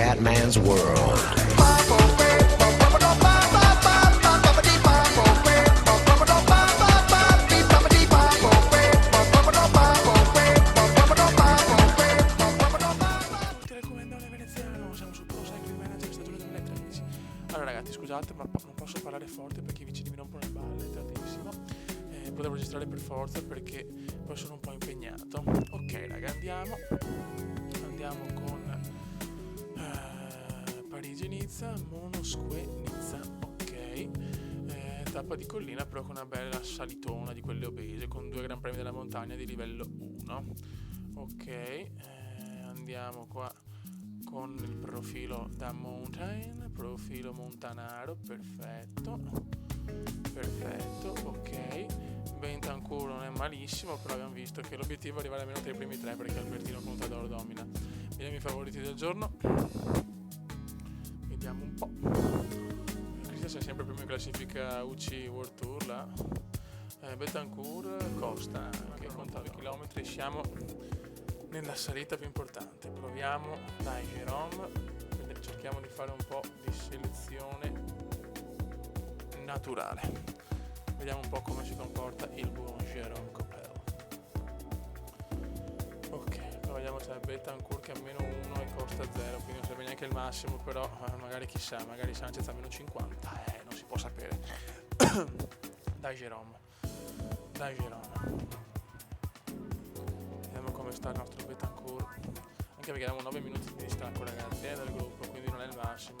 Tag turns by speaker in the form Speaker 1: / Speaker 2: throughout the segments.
Speaker 1: Scatman's World.
Speaker 2: Allora ragazzi, scusate, ma non posso parlare forte perché i vicini mi rompono le balle, è tardissimo. Devo registrare per forza perché poi sono un po' impegnato. Ok raga, andiamo con Parigi-Nizza, Monosque-Nizza, ok. Tappa di collina però con una bella salitona di quelle obese, con 2 Gran Premi della montagna di livello 1. Ok, andiamo qua con il profilo da mountain, profilo montanaro, perfetto, ok. Bentancur non è malissimo, però abbiamo visto che l'obiettivo è arrivare almeno tra i primi 3 perché Albertino Contador domina. Vediamo i favoriti del giorno, vediamo un po'. Cristian è sempre primo in classifica UCI World Tour là. Bentancur costa anche con 9 km, siamo nella salita più importante. Proviamo, dai Jérôme, cerchiamo di fare un po' di selezione naturale, vediamo un po' come si comporta il buon Jérôme Coppel. Ok, poi vediamo se Bentancur che ha meno 1 e costa 0, quindi non serve neanche il massimo, però magari chissà, magari Sanchez ha meno 50, non si può sapere. Dai Jérôme, vediamo come sta il nostro Bentancur, anche perché abbiamo 9 minuti di distacco ragazzi dal gruppo, quindi non è il massimo.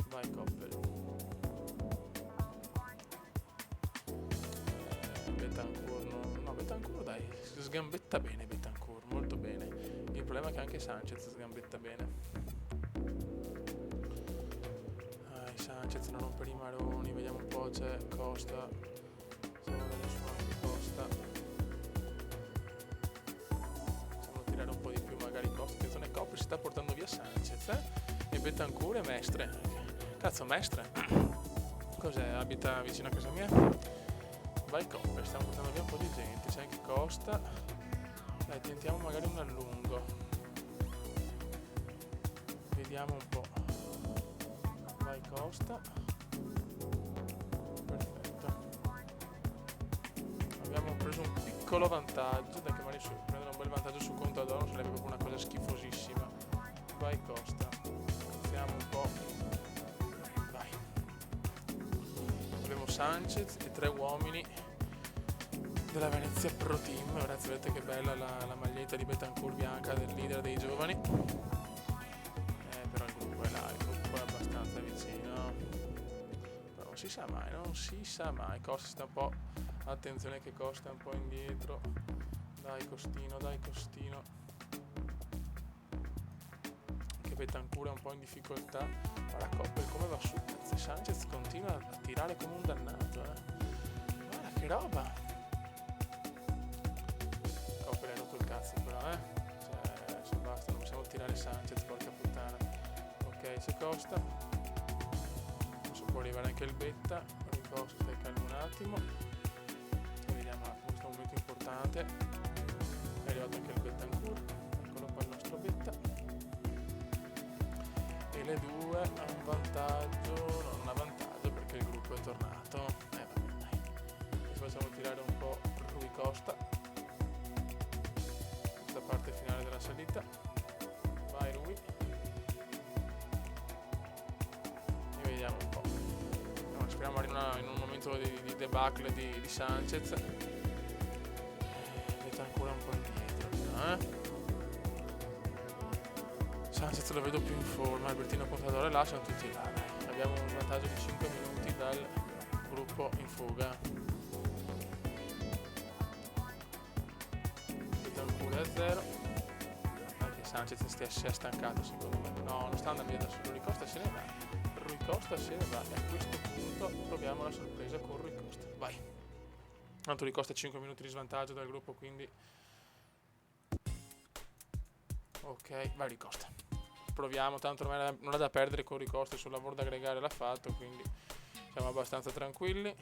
Speaker 2: Vai Coppel. Bentancur dai, sgambetta bene Bentancur, molto bene. Il problema è che anche Sanchez sgambetta bene. Sanchez non rompe i maroni, vediamo un po', c'è Costa, stiamo vedendo su anche Costa, possiamo tirare un po' di più magari Costa, attenzione Coppel si sta portando via Sanchez e Bentancur è Mestre, cazzo Mestre, cos'è, abita vicino a casa mia? Vai Coppel, stiamo portando via un po' di gente, c'è anche Costa, dai tentiamo magari un allungo, vediamo un po'. Vai Costa, perfetto, abbiamo preso un piccolo vantaggio, da che magari prendere un bel vantaggio su Contador non sarebbe proprio una cosa schifosissima. Vai Costa, iniziamo un po', vai, abbiamo Sanchez e 3 uomini della Venezia Pro Team. Ragazzi, vedete che bella la maglietta di Bentancur bianca del leader dei giovani, però il gruppo è là, il gruppo è abbastanza vicino, però non si sa mai, Costa sta un po', attenzione che Costa è un po' indietro, dai Costino, che Bentancur è un po' in difficoltà, guarda Coppel come va su, Sanchez continua a tirare come un dannato, guarda che roba, Coppel è rotto il cazzo però, cioè, se basta, non possiamo tirare Sanchez, porca puttana. Ok, c'è Costa, adesso può arrivare anche il Betta, Costa stai calmo un attimo, vediamo un attimo, questo è un momento importante, è arrivato anche il Bentancur, eccolo qua il nostro Betta, e le due hanno un vantaggio, non ha vantaggio perché il gruppo è tornato, vabbè dai, adesso facciamo tirare un po' Rui Costa, questa parte finale della salita, vai Rui, e vediamo un po'. Speriamo in un momento di debacle di Sanchez, mette ancora un po' indietro, Sanchez lo vedo più in forma, Albertino Contador là, sono tutti là, abbiamo un vantaggio di 5 minuti dal gruppo in fuga. Bentancur è a 0, anche Sanchez si è stancato secondo me, no non sta andando via da solo, Rui Costa se ne va. Costa se ne va e a questo punto proviamo la sorpresa con Rui Costa, vai, tanto Rui Costa 5 minuti di svantaggio dal gruppo, quindi ok, vai Rui Costa, proviamo, tanto non ha da perdere con Rui Costa, il suo lavoro da aggregare l'ha fatto, quindi siamo abbastanza tranquilli.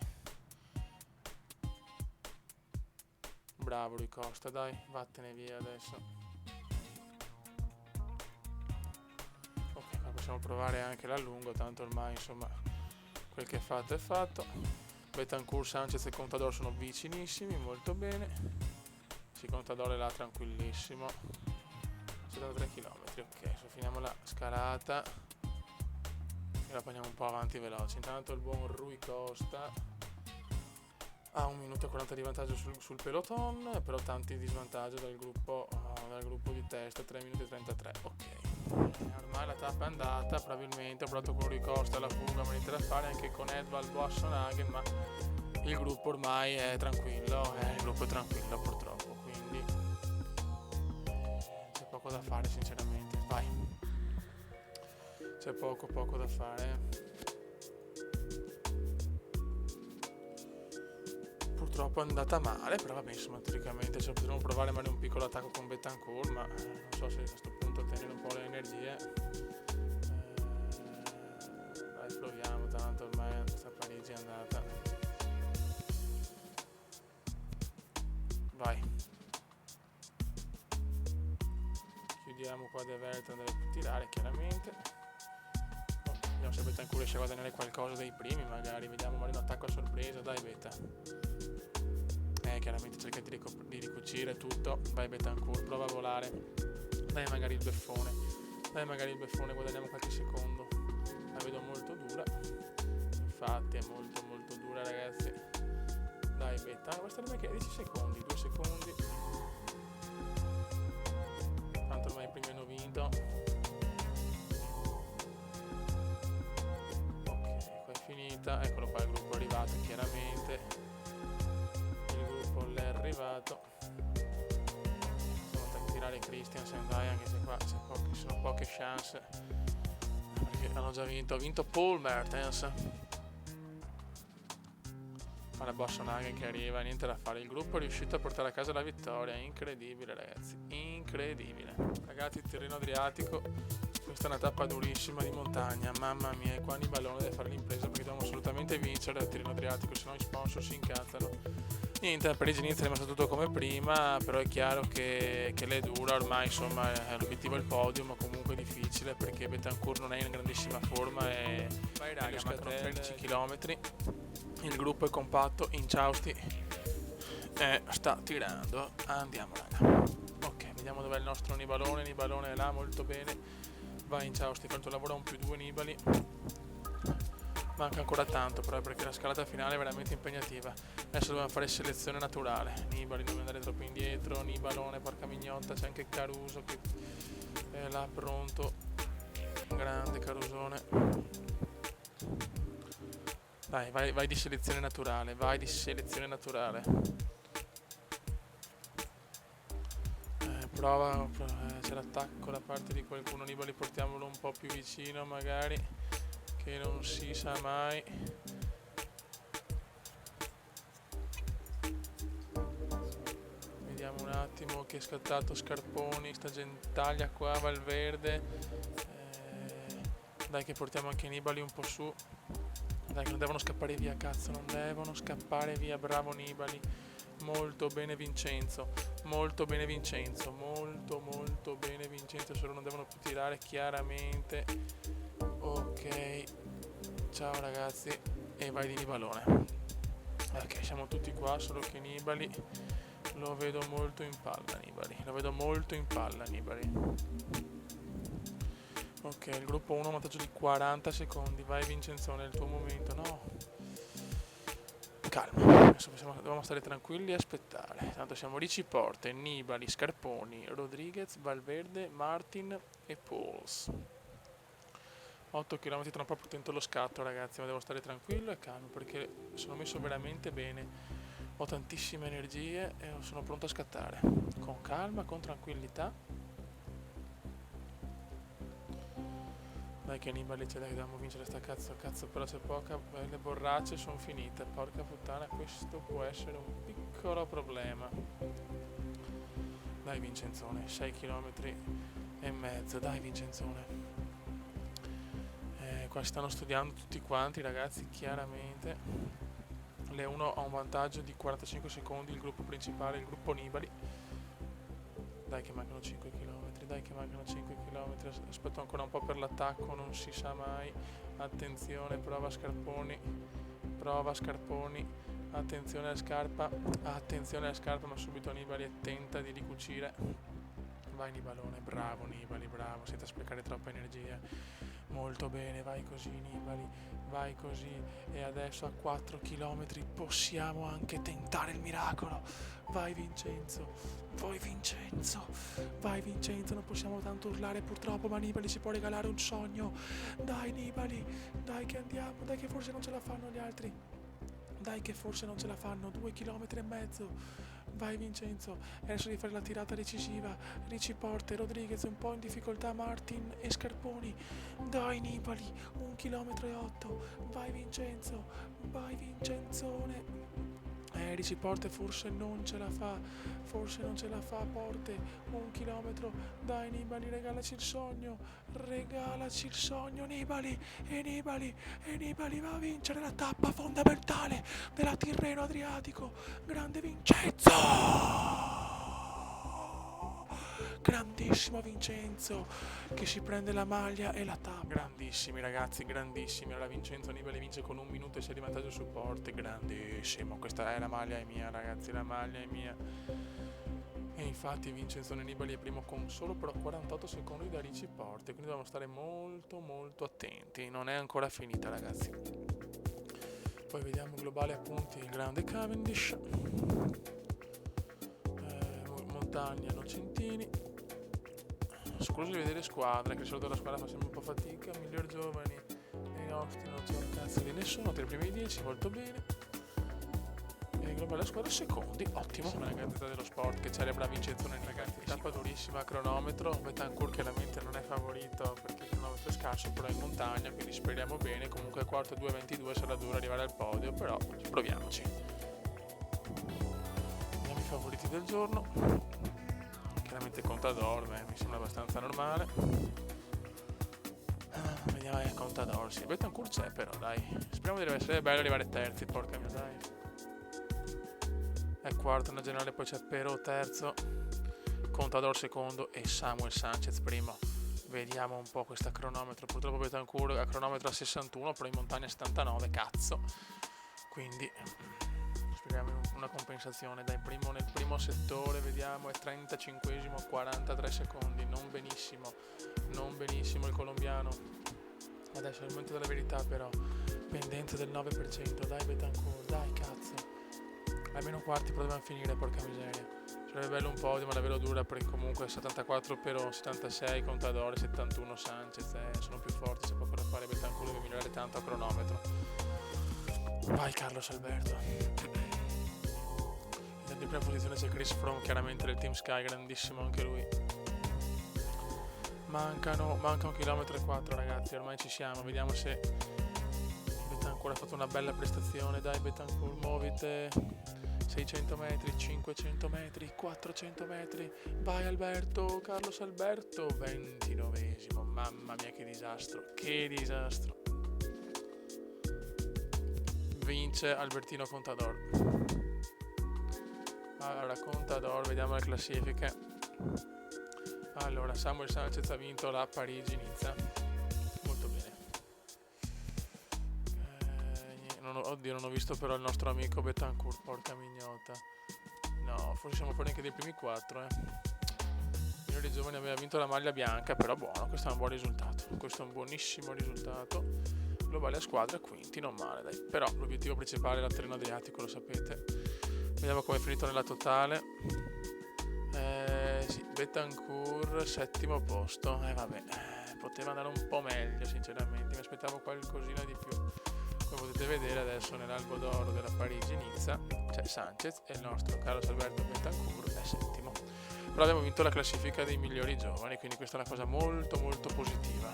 Speaker 2: Bravo Rui Costa, dai, vattene via adesso. Ok, possiamo provare anche l'allungo, tanto ormai insomma quel che è fatto è fatto. Betancourt, Sanchez e Contador sono vicinissimi, molto bene. Sì, Contador è là tranquillissimo, c'è da 3 km. Ok, adesso finiamo la scalata e la prendiamo un po' avanti veloce. Intanto il buon Rui Costa ha 1 minuto e 40 di vantaggio sul peloton, però tanti di svantaggio dal gruppo di testa, 3 minuti e 33. Ok, ormai la tappa è andata, probabilmente ho provato con Rui Costa la fuga, ma niente da fare anche con Edvald Boasson-Hagen, ma il gruppo ormai è tranquillo, il gruppo è tranquillo purtroppo, quindi c'è poco da fare sinceramente. Vai, c'è poco da fare. Purtroppo è andata male, però vabbè, insomma, teoricamente potremmo provare magari un piccolo attacco con Betancourt, ma non so se a questo punto tenere un po' le energie. Dai, proviamo, tanto ormai questa Parigi è andata. Vai. Chiudiamo qua De Velde, andare a tirare chiaramente. Vediamo se Betancourt riesce a guadagnare qualcosa dai primi, magari vediamo magari un attacco a sorpresa. Dai Beta, chiaramente cerca di ricucire tutto. Vai Betancourt, prova a volare. Dai magari il beffone, guadagniamo qualche secondo. La vedo molto dura, infatti è molto dura ragazzi. Dai Beta, questa è 10 secondi, 2 secondi. Tanto ormai i primi hanno vinto. Ok, qua è finita, eccolo qua, il gruppo è arrivato chiaramente. L'è arrivato. Possiamo tirare Christiansen, dai, anche se qua ci sono poche chance, perché hanno già vinto. Ha vinto Paul Mertens. Guarda Boasson-Hagen che arriva, niente da fare. Il gruppo è riuscito a portare a casa la vittoria. Incredibile ragazzi, incredibile. Ragazzi, Tirreno Adriatico, questa è una tappa durissima di montagna, mamma mia, e qua Nibalone deve fare l'impresa perché dobbiamo assolutamente vincere al Tirreno Adriatico, se no i sponsor si incazzano. Niente, a Parigi inizia è rimasto tutto come prima, però è chiaro che l'è dura, ormai insomma l'obiettivo è il podio, ma comunque è difficile perché Betancourt non è in grandissima forma e vai raga, mancano 13 km, il gruppo è compatto, Inciausti sta tirando, andiamo raga. Ok, vediamo dov'è il nostro Nibalone è là, molto bene, vai Inciausti, quanto lavora un +2 Nibali. Manca ancora tanto però perché la scalata finale è veramente impegnativa. Adesso dobbiamo fare selezione naturale. Nibali, non andare troppo indietro. Nibalone, porca mignotta, c'è anche Caruso che è là pronto. Grande Carusone. Dai, vai di selezione naturale. Prova, c'è l'attacco da parte di qualcuno. Nibali, portiamolo un po' più vicino magari, che non si sa mai. Vediamo un attimo che è scattato Scarponi, sta Gentaglia qua, Valverde. Dai che portiamo anche Nibali un po' su. Dai che non devono scappare via, cazzo, non devono scappare via, bravo Nibali. Molto bene Vincenzo, molto bene Vincenzo, solo non devono più tirare chiaramente. Ok, ciao ragazzi, e vai di Nibalone. Ok, siamo tutti qua, solo che Nibali lo vedo molto in palla, Nibali. Ok, il gruppo 1 ha un vantaggio di 40 secondi, vai Vincenzone, è il tuo momento, no? Calma, adesso dobbiamo stare tranquilli e aspettare. Tanto siamo Ricci Porte, Nibali, Scarponi, Rodriguez, Valverde, Martin e Pauls. 8 km tra un po' tento lo scatto ragazzi, ma devo stare tranquillo e calmo perché sono messo veramente bene. Ho tantissime energie e sono pronto a scattare. Con calma, con tranquillità. Dai che Nibali c'è, dai che dobbiamo vincere sta cazzo, però c'è poca, le borracce sono finite, porca puttana, questo può essere un piccolo problema. Dai Vincenzone, 6 km e mezzo, dai Vincenzone. Qua si stanno studiando tutti quanti ragazzi, chiaramente. Le 1 ha un vantaggio di 45 secondi, il gruppo principale, il gruppo Nibali. Dai che mancano 5 km, dai che mancano 5 km, aspetto ancora un po' per l'attacco, non si sa mai. Attenzione, prova Scarponi, attenzione alla scarpa, ma subito Nibali tenta di ricucire. Vai Nibalone, bravo Nibali, bravo, senza sprecare troppa energia. Molto bene, vai così Nibali, vai così. E adesso a 4 km possiamo anche tentare il miracolo. Vai Vincenzo, non possiamo tanto urlare purtroppo, ma Nibali si può regalare un sogno. Dai Nibali, dai che andiamo, dai che forse non ce la fanno gli altri. 2 chilometri e mezzo. Vai Vincenzo, adesso devi fare la tirata decisiva. Ricci Porte, Rodriguez un po' in difficoltà, Martin e Scarponi. Dai Nibali, 1 chilometro e 8. Vai Vincenzo, vai Vincenzone. Ricci Porte forse non ce la fa, Porte. 1 chilometro, dai Nibali, regalaci il sogno Nibali. E Nibali va a vincere la tappa fondamentale della Tirreno Adriatico. Grande Vincenzo, grandissimo Vincenzo che si prende la maglia e la tappa. Grandissimi ragazzi, grandissimi. Allora Vincenzo Nibali vince con 1 minuto e 6 di vantaggio sul Porte. Grandissimo, questa è la maglia è mia ragazzi, la maglia è mia. E infatti Vincenzo Nibali è primo con solo però 48 secondi da Ricci Porte, quindi dobbiamo stare molto attenti, non è ancora finita ragazzi. Poi vediamo globale appunti, il grande Cavendish, Montagna Nocentini. Scuso di vedere squadra, che il solito della squadra fa sempre un po' fatica. Miglior giovani e nostri non c'è un cazzo di nessuno, tra i primi 10 molto bene. E globale squadra secondi, ottimo. La gazzetta dello sport che celebra Vincenzo Nibali, ragazzi. Tappa durissima, cronometro. Betancourt chiaramente non è favorito perché il cronometro è scarso, però è in montagna, quindi speriamo bene. Comunque quarto 2:22 sarà duro arrivare al podio, però proviamoci. Vediamo i favoriti del giorno. Chiaramente Contador, mi sembra abbastanza normale. Vediamo Contador, sì, Betancourt c'è però, dai. Speriamo di essere bello arrivare terzi, porca mia, dai. È quarto nella generale, poi c'è Pero terzo, Contador secondo e Samuel Sanchez primo. Vediamo un po' questa cronometro. Purtroppo Betancourt ha cronometro a 61, però in montagna 79, cazzo. Quindi speriamo in una compensazione. Nel primo settore vediamo è 35esimo, 43 secondi, non benissimo il colombiano. Adesso è il momento della verità però, pendenza del 9%, dai Betancourt, dai cazzo. Almeno quarti però dobbiamo finire, porca miseria. Sarebbe bello un podio, ma davvero dura perché comunque 74 però 76 Contador, 71 Sanchez, sono più forti, c'è poco da fare. Betancourt deve migliorare tanto a cronometro. Vai Carlos Alberto. In prima posizione c'è Chris Froome, chiaramente del Team Sky, grandissimo anche lui. Manca 1 chilometro e 4 ragazzi, ormai ci siamo, vediamo se Betancourt ha fatto una bella prestazione. Dai Betancourt, muovite. 600 metri, 500 metri, 400 metri, vai Alberto, Carlos Alberto, 29esimo, mamma mia che disastro, vince Albertino Contador. Allora Contador, vediamo le classifiche. Allora Samuel Sanchez ha vinto la Parigi-Nizza, molto bene. Oddio, non ho visto però il nostro amico Betancourt, porca mignota. No, forse siamo fuori anche dei primi 4, Migliori giovani aveva vinto la maglia bianca, però buono, questo è un buon risultato. Questo è un buonissimo risultato. Globale a squadra, quinti, non male, dai. Però l'obiettivo principale è la Tirreno Adriatico, lo sapete. Vediamo come è finito nella totale. Sì, Betancourt, 7° posto. Vabbè, poteva andare un po' meglio, sinceramente. Mi aspettavo qualcosina di più. Come potete vedere adesso nell'albo d'oro della Parigi-Nizza c'è Sanchez e il nostro Carlos Alberto Betancourt è 7°. Però abbiamo vinto la classifica dei migliori giovani, quindi questa è una cosa molto positiva.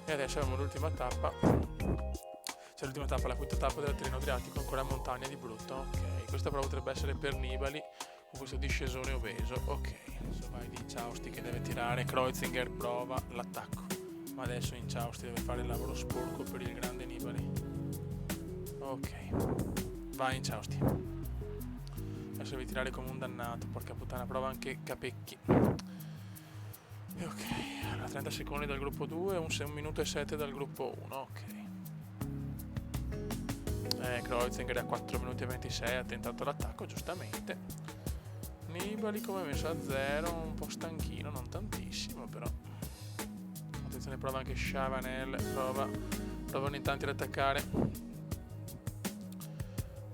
Speaker 2: E adesso abbiamo l'ultima tappa. C'è l'ultima tappa, la quinta tappa della Tirreno Adriatico, ancora montagna di brutto. Ok, questa però potrebbe essere per Nibali con questo discesone obeso. Ok, adesso vai di Inciausti che deve tirare, Kreuziger prova l'attacco. Ma adesso Inciausti deve fare il lavoro sporco per il grande Nibali. Ok, vai Inciausti. Adesso devi tirare come un dannato, porca puttana, prova anche Capecchi. E ok, allora 30 secondi dal gruppo 2, un minuto e 7 dal gruppo 1, ok. Kreuziger a 4 minuti e 26 ha tentato l'attacco, giustamente. Nibali come messo a 0, un po' stanchino, non tantissimo però. Attenzione, prova anche Chavanel, prova ogni tanto ad attaccare.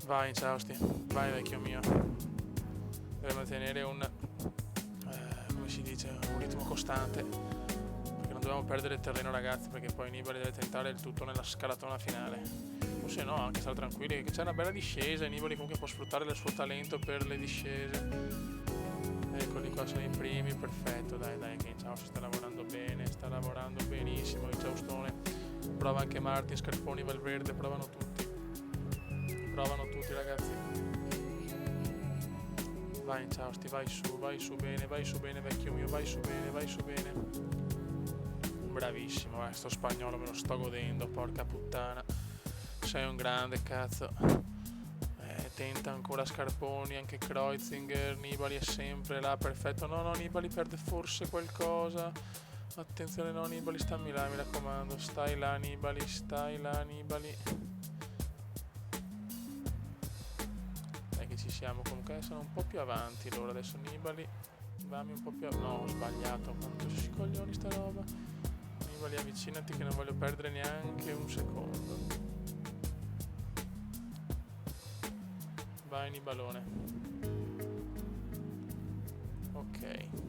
Speaker 2: Vai Inciausti, vai vecchio mio. Deve mantenere un come si dice, un ritmo costante, perché non dobbiamo perdere terreno ragazzi, perché poi Nibali deve tentare il tutto nella scalatona finale, o se no anche stare tranquilli che c'è una bella discesa e Nibali comunque può sfruttare il suo talento per le discese. Eccoli qua, sono i primi, perfetto, dai che Inciausti sta lavorando bene, sta lavorando benissimo Inciaustone. Prova anche Martin, Scarponi, Valverde, provano tutti ragazzi. Vai Inciausti, vai su bene vecchio mio, vai su bene. Bravissimo, sto spagnolo me lo sto godendo, porca puttana. Sei un grande cazzo. Tenta ancora Scarponi, anche Kreuziger, Nibali è sempre là, perfetto. No, Nibali perde forse qualcosa. Attenzione, no, Nibali stammi là, mi raccomando. Stai là Nibali. Ci siamo, comunque sono un po' più avanti loro adesso. Nibali, vammi un po' più no, ho sbagliato, quanto si coglioni sta roba. Nibali, avvicinati che non voglio perdere neanche un secondo. Vai Nibalone. Ok, ecco,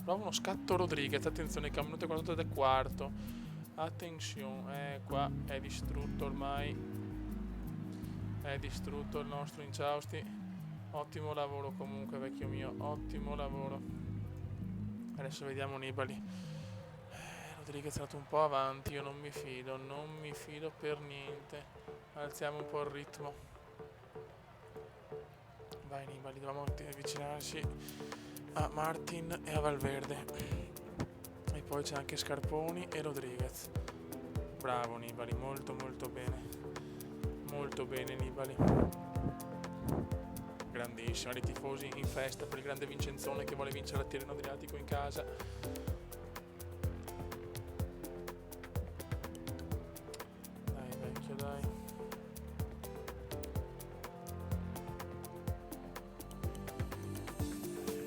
Speaker 2: prova uno scatto Rodriguez, attenzione che a 1 minuto e 48 del quarto. Attenzione, qua è distrutto ormai. È distrutto il nostro Inciausti. Ottimo lavoro comunque vecchio mio, ottimo lavoro. Adesso vediamo Nibali. Rodriguez è andato un po' avanti, io non mi fido per niente. Alziamo un po' il ritmo. Vai Nibali, dobbiamo avvicinarci a Martin e a Valverde. E poi c'è anche Scarponi e Rodriguez. Bravo Nibali, molto bene. Molto bene Nibali, grandissimo, i tifosi in festa per il grande Vincenzone che vuole vincere la Tirreno Adriatico in casa. Dai vecchio, dai.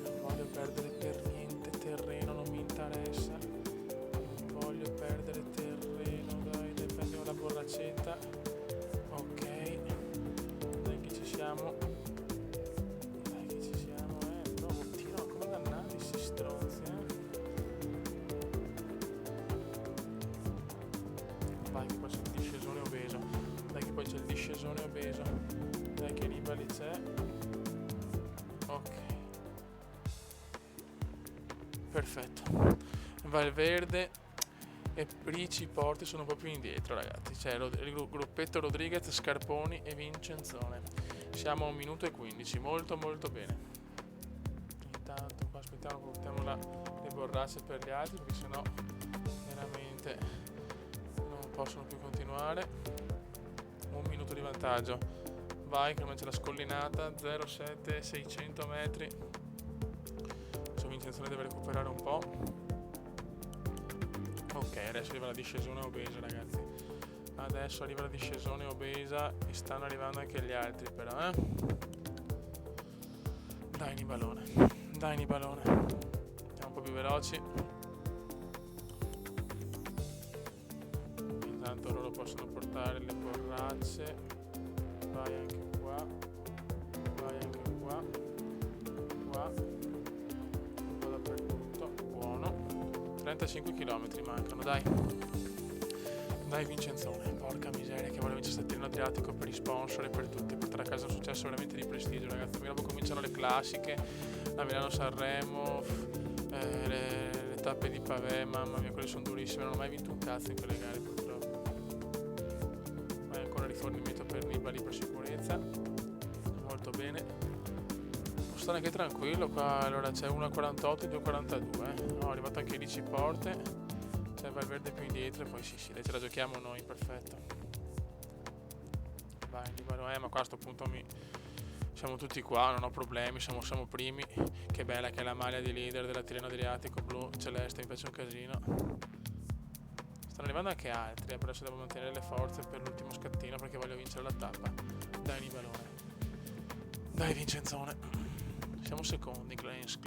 Speaker 2: Non voglio perdere per niente terreno, non mi interessa. Non voglio perdere terreno, dai, prendiamo la borraccetta. Dai che ci siamo, no, tirano come dannati sti stronzi, Vai che poi c'è il discesone obeso, dai che Nibali c'è. Ok, perfetto. Valverde e Ricci Porti sono un po' più indietro ragazzi, c'è il gruppetto Rodriguez, Scarponi e Vincenzone. Siamo a 1 minuto e 15, molto bene. Intanto qua aspettiamo, portiamo le borracce per gli altri perché sennò veramente non possono più continuare. 1 minuto di vantaggio. Vai che non c'è la scollinata, 0,7, 600 metri. Adesso Vincenzone deve recuperare un po'. Ok, adesso arriva la discesone obesa ragazzi. Adesso arriva la discesone obesa e stanno arrivando anche gli altri però, Dai Nibalone. Siamo un po' più veloci. Intanto loro possono portare le borracce. Vai anche qua. Un po' dappertutto. Buono. 35 km mancano, dai Vincenzone, porca miseria che vuole vincere il Tirreno Adriatico per gli sponsor e per tutti, portare a casa un successo veramente di prestigio ragazzi. A Milano cominciano le classiche, a Milano-Sanremo, le tappe di pavé, mamma mia, quelle sono durissime, non ho mai vinto un cazzo in quelle gare purtroppo. Vai ancora rifornimento per Nibali per sicurezza, molto bene. Posso stare anche tranquillo qua, allora c'è 1,48 e 2,42, no, è arrivato anche Ricci Porte. C'è Valverde più indietro e poi sì, dai, ce la giochiamo noi, perfetto. Vai, Nibali, ma qua a sto punto mi Siamo tutti qua, non ho problemi, siamo primi. Che bella che è la maglia di leader della Tirreno Adriatico blu celeste, mi piace un casino. Stanno arrivando anche altri, per adesso devo mantenere le forze per l'ultimo scattino perché voglio vincere la tappa. Dai Nibalone. Dai Vincenzone. Siamo secondi,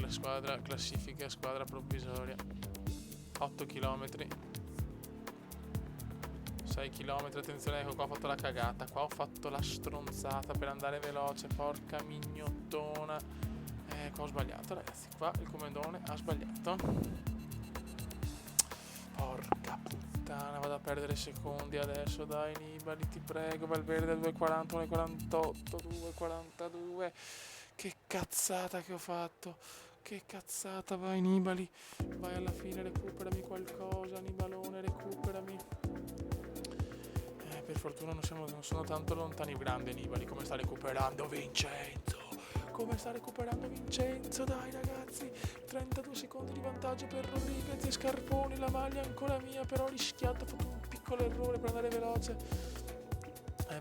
Speaker 2: squadra classifica, squadra provvisoria. 8 km. 6 km, attenzione, ecco qua ho fatto la cagata, qua ho fatto la stronzata per andare veloce, porca mignottona. Qua ho sbagliato ragazzi, qua il comandone ha sbagliato. Porca puttana, vado a perdere secondi adesso, dai Nibali, ti prego, Valverde 2.40, 1.48, 2.42. Che cazzata che ho fatto, che cazzata, vai Nibali, vai alla fine, recuperami qualcosa, Nibalone, recuperami. Per fortuna non sono tanto lontani. Grande Nibali, come sta recuperando Vincenzo? Come sta recuperando Vincenzo? Dai ragazzi, 32 secondi di vantaggio per Rodriguez e Scarponi, la maglia ancora mia, però ho rischiato, ho fatto un piccolo errore per andare veloce.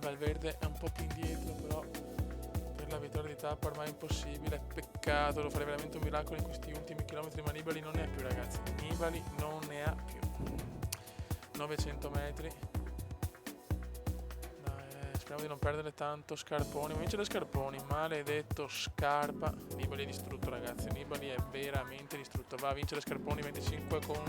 Speaker 2: Valverde è un po' più indietro, però per la vittoria di tappa ormai è impossibile, peccato, devo fare veramente un miracolo in questi ultimi chilometri, ma Nibali non ne ha più ragazzi, Nibali non ne ha più. 900 metri. Speriamo di non perdere tanto. Scarponi, vince da Scarponi, maledetto Scarpa. Nibali è distrutto ragazzi, Nibali è veramente distrutto. Va a vincere Scarponi 25 con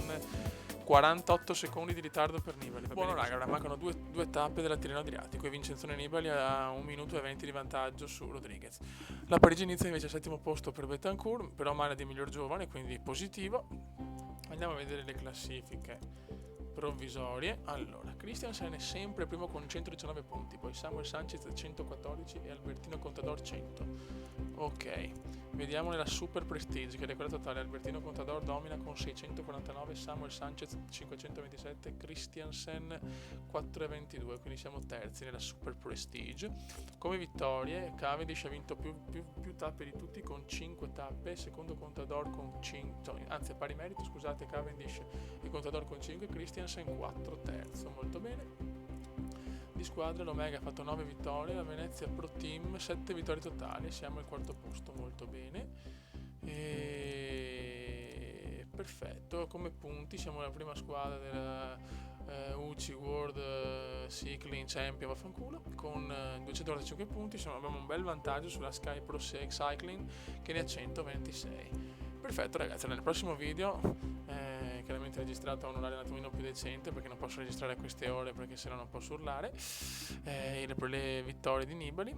Speaker 2: 48 secondi di ritardo per Nibali. Buono raga, ora mancano due tappe della Tirreno Adriatico e Vincenzone Nibali a 1 minuto e 20 di vantaggio su Rodriguez. La Parigi inizia invece al 7° posto per Betancourt, però maglia di miglior giovane, quindi positivo. Andiamo a vedere le classifiche provvisorie. Allora, Christiansen è sempre primo con 119 punti, poi Samuel Sanchez 114 e Albertino Contador 100. Ok, vediamo nella Super Prestige che è quella totale. Albertino Contador domina con 649, Samuel Sanchez 527, Christiansen 422, quindi siamo terzi nella Super Prestige. Come vittorie, Cavendish ha vinto più tappe di tutti con 5 tappe, secondo Contador con 5, anzi a pari merito, scusate, Cavendish e Contador con 5, Christiansen 4 terzo, molto bene. Di squadra l'Omega ha fatto 9 vittorie, la Venezia Pro Team 7 vittorie totali, siamo al 4° posto, molto bene. Perfetto, come punti siamo la prima squadra della UCI World Cycling Champion, vaffanculo, con 245 punti, abbiamo un bel vantaggio sulla Sky Pro Cycling che ne ha 126. Perfetto ragazzi, nel prossimo video chiaramente registrato a un orario un attimino più decente perché non posso registrare a queste ore perché sennò non posso urlare, le vittorie di Nibali,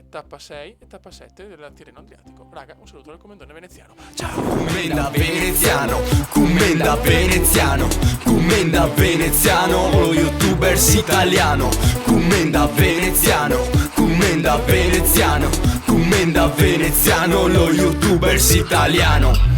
Speaker 2: tappa 6 e tappa 7 della Tirreno Adriatico. Raga, un saluto dal comandone veneziano, ciao!
Speaker 1: Commenda veneziano, commenda veneziano, commenda veneziano, lo youtubers italiano, commenda veneziano, commenda veneziano, commenda veneziano, lo youtubers italiano.